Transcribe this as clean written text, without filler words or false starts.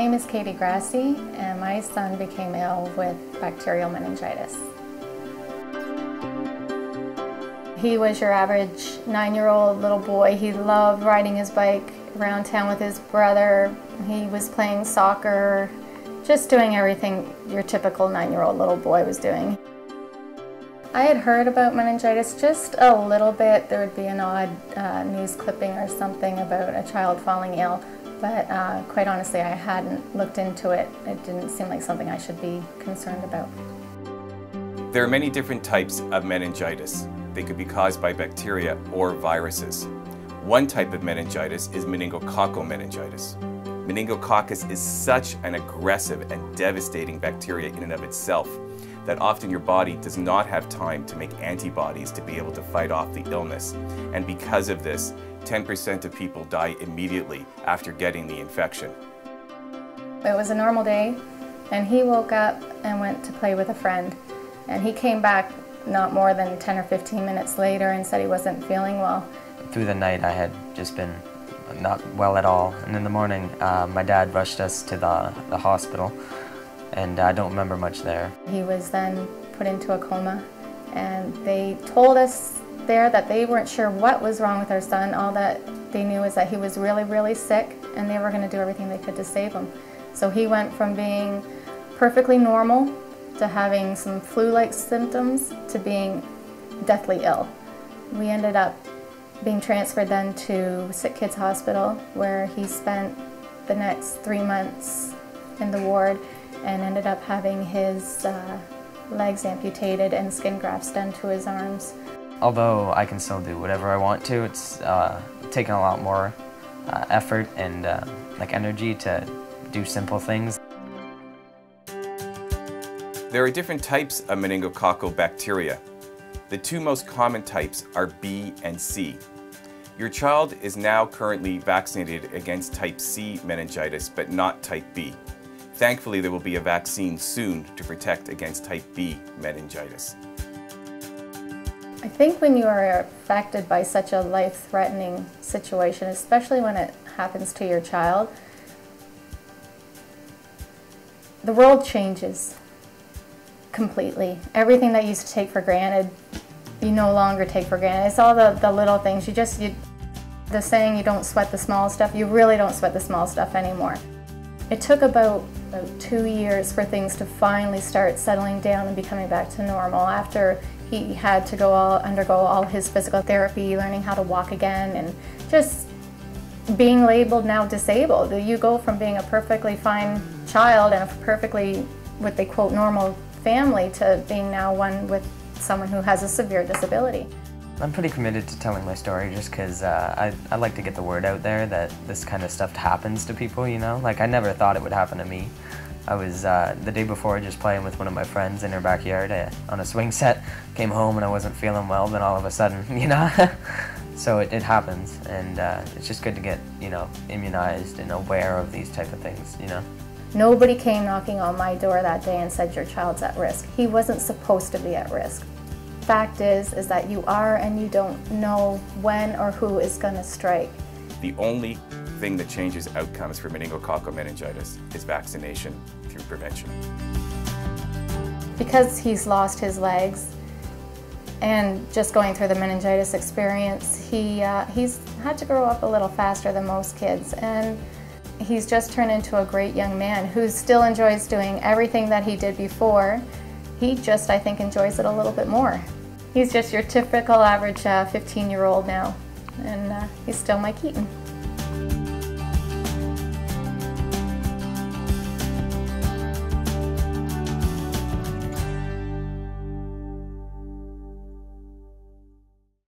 name is Katie Grassi, and my son became ill with bacterial meningitis. He was your average 9-year-old little boy. He loved riding his bike around town with his brother. He was playing soccer, just doing everything your typical 9-year-old little boy was doing. I had heard about meningitis just a little bit. There would be an odd news clipping or something about a child falling ill, but quite honestly, I hadn't looked into it. It didn't seem like something I should be concerned about. There are many different types of meningitis. They could be caused by bacteria or viruses. One type of meningitis is meningococcal meningitis. Meningococcus is such an aggressive and devastating bacteria in and of itself that often your body does not have time to make antibodies to be able to fight off the illness. And because of this, 10% of people die immediately after getting the infection. It was a normal day, and he woke up and went to play with a friend. And he came back not more than 10 or 15 minutes later and said he wasn't feeling well. Through the night I had just been not well at all, and in the morning my dad rushed us to the hospital, and I don't remember much there. He was then put into a coma, and they told us there that they weren't sure what was wrong with our son. All that they knew is that he was really, really sick, and they were going to do everything they could to save him. So he went from being perfectly normal to having some flu-like symptoms to being deathly ill. We ended up being transferred then to Sick Kids Hospital, where he spent the next 3 months in the ward and ended up having his legs amputated and skin grafts done to his arms. Although I can still do whatever I want to, it's taken a lot more effort and like energy to do simple things. There are different types of meningococcal bacteria. The two most common types are B and C. Your child is now currently vaccinated against type C meningitis, but not type B. Thankfully, there will be a vaccine soon to protect against type B meningitis. I think when you are affected by such a life-threatening situation, especially when it happens to your child, the world changes completely. Everything that you used to take for granted, you no longer take for granted. It's all the little things. The saying, you don't sweat the small stuff, you really don't sweat the small stuff anymore. It took about 2 years for things to finally start settling down and becoming back to normal after he had to undergo all his physical therapy, learning how to walk again, and just being labeled now disabled. You go from being a perfectly fine child and a perfectly, what they quote, normal family to being now one with someone who has a severe disability. I'm pretty committed to telling my story just because I like to get the word out there that this kind of stuff happens to people, you know? Like, I never thought it would happen to me. I was, the day before, just playing with one of my friends in her backyard on a swing set. Came home and I wasn't feeling well, then all of a sudden, you know? So it happens, and it's just good to get, you know, immunized and aware of these type of things, you know? Nobody came knocking on my door that day and said your child's at risk. He wasn't supposed to be at risk. Fact is that you are, and you don't know when or who is going to strike. The only thing that changes outcomes for meningococcal meningitis is vaccination through prevention. Because he's lost his legs and just going through the meningitis experience, he's had to grow up a little faster than most kids, and he's just turned into a great young man who still enjoys doing everything that he did before. He just, I think, enjoys it a little bit more. He's just your typical average 15-year-old now, and he's still my Keaton.